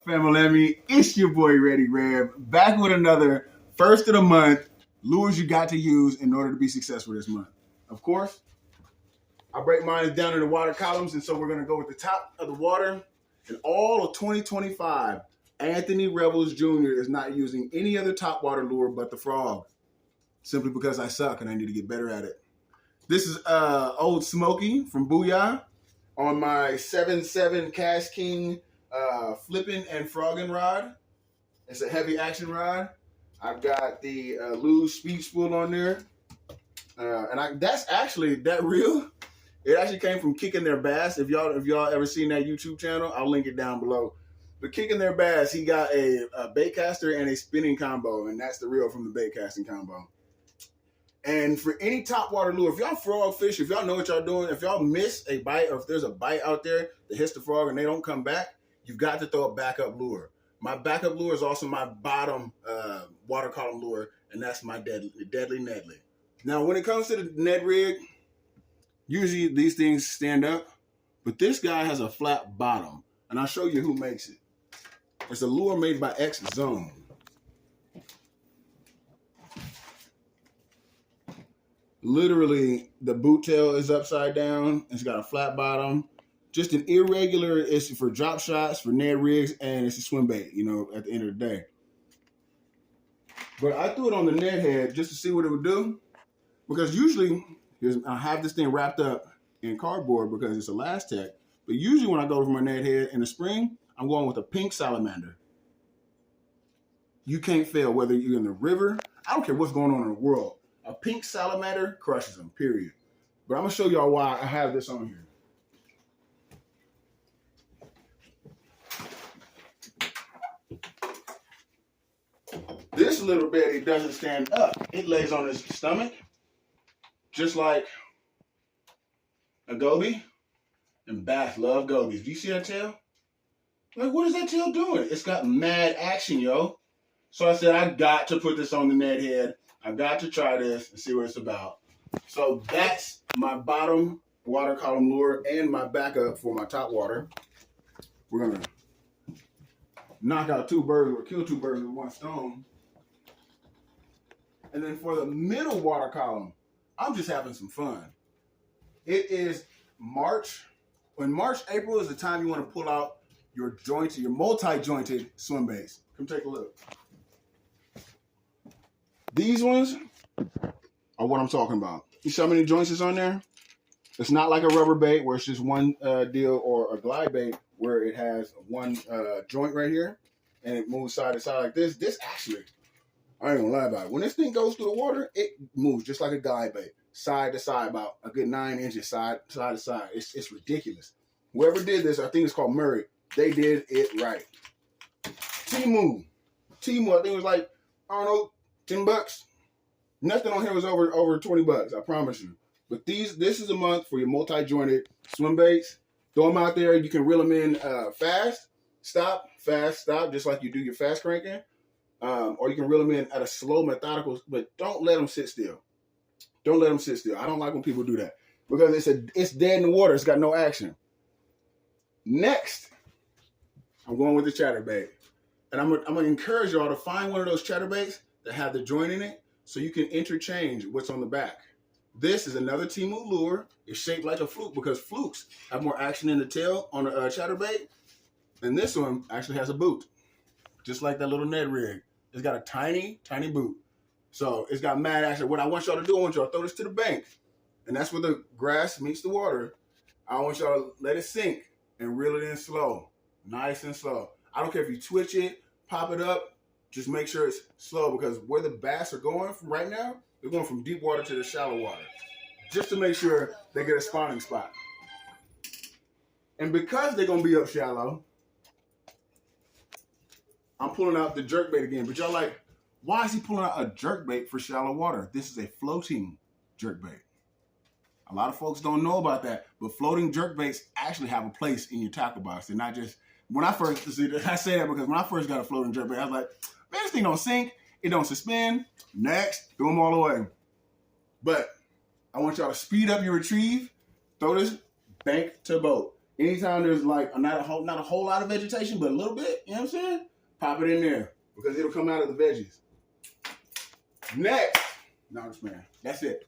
Family, it's your boy Ready Rev, back with another first of the month lures you got to use in order to be successful this month. Of course, I break mine down into water columns, and so we're going to go with the top of the water. In all of 2025, Anthony Revels Jr. is not using any other top water lure but the frog, simply because I suck and I need to get better at it. This is Old Smoky from Booyah on my 7.7 Cash King flipping and frogging rod. It's a heavy action rod. I've got the Lose Speed Spool on there. That's actually that reel. It actually came from Kicking Their Bass. If y'all ever seen that YouTube channel, I'll link it down below. But Kicking Their Bass, he got a bait caster and a spinning combo, and that's the reel from the bait casting combo. And for any top water lure, if y'all frog fish, if y'all know what y'all doing, if y'all miss a bite or if there's a bite out there that hits the frog and they don't come back, you've got to throw a backup lure. My backup lure is also my bottom water column lure, and that's my Deadly Nedley. Now, when it comes to the Ned rig, usually these things stand up, but this guy has a flat bottom, and I'll show you who makes it. It's a lure made by X Zone. Literally, the boot tail is upside down. It's got a flat bottom. Just an irregular, it's for drop shots, for Ned rigs, and it's a swim bait, at the end of the day. But I threw it on the Ned head just to see what it would do. Because usually, I have this thing wrapped up in cardboard because it's a Last Tech. But usually when I go for my Ned head in the spring, I'm going with a pink salamander. You can't fail whether you're in the river. I don't care what's going on in the world. A pink salamander crushes them, period. But I'm going to show y'all why I have this on here. This little Betty doesn't stand up. It lays on its stomach, just like a goby. And bass love gobies. Do you see that tail? Like, what is that tail doing? It's got mad action, yo. So I said, I got to put this on the Ned head. I got to try this and see what it's about. So that's my bottom water column lure and my backup for my top water. We're going to knock out two birds or kill two birds with one stone. And then for the middle water column, I'm just having some fun. It is March. When March, April is the time you want to pull out your jointed, your multi-jointed swim baits. Come take a look. These ones are what I'm talking about. You see how many joints is on there? It's not like a rubber bait where it's just one deal, or a glide bait where it has one joint right here and it moves side to side like this. This actually, I ain't gonna lie about it. When this thing goes through the water, it moves just like a glide bait, side to side, about a good 9 inches side to side. It's ridiculous. Whoever did this, I think it's called Murray. They did it right. Temu, I think it was like, I don't know, $10. Nothing on here was over $20, I promise you. But this is a month for your multi-jointed swim baits. Throw them out there. You can reel them in fast, stop, just like you do your fast cranking. Or you can reel them in at a slow, methodical, but don't let them sit still. Don't let them sit still. I don't like when people do that because it's dead in the water. It's got no action. Next, I'm going with the chatterbait. And I'm gonna encourage y'all to find one of those chatterbaits that have the joint in it so you can interchange what's on the back. This is another Temu lure. It's shaped like a fluke because flukes have more action in the tail on a chatterbait. And this one actually has a boot, just like that little Ned rig. It's got a tiny, tiny boot. So it's got mad action. What I want y'all to do, I want y'all to throw this to the bank. And that's where the grass meets the water. I want y'all to let it sink and reel it in slow, nice and slow. I don't care if you twitch it, pop it up, just make sure it's slow because where the bass are going from right now, they're going from deep water to the shallow water, just to make sure they get a spawning spot. And because they're going to be up shallow, I'm pulling out the jerkbait again. But y'all like, why is he pulling out a jerkbait for shallow water? This is a floating jerkbait. A lot of folks don't know about that, but floating jerkbaits actually have a place in your tackle box. They're not just, I say that because when I first got a floating jerkbait, I was like, man, this thing don't sink, it don't suspend. Next, throw them all away. But I want y'all to speed up your retrieve, throw this bank to boat. Anytime there's like not a whole lot of vegetation, but a little bit, you know what I'm saying? Pop it in there because it'll come out of the veggies. Next, no, I'm just playing. That's it.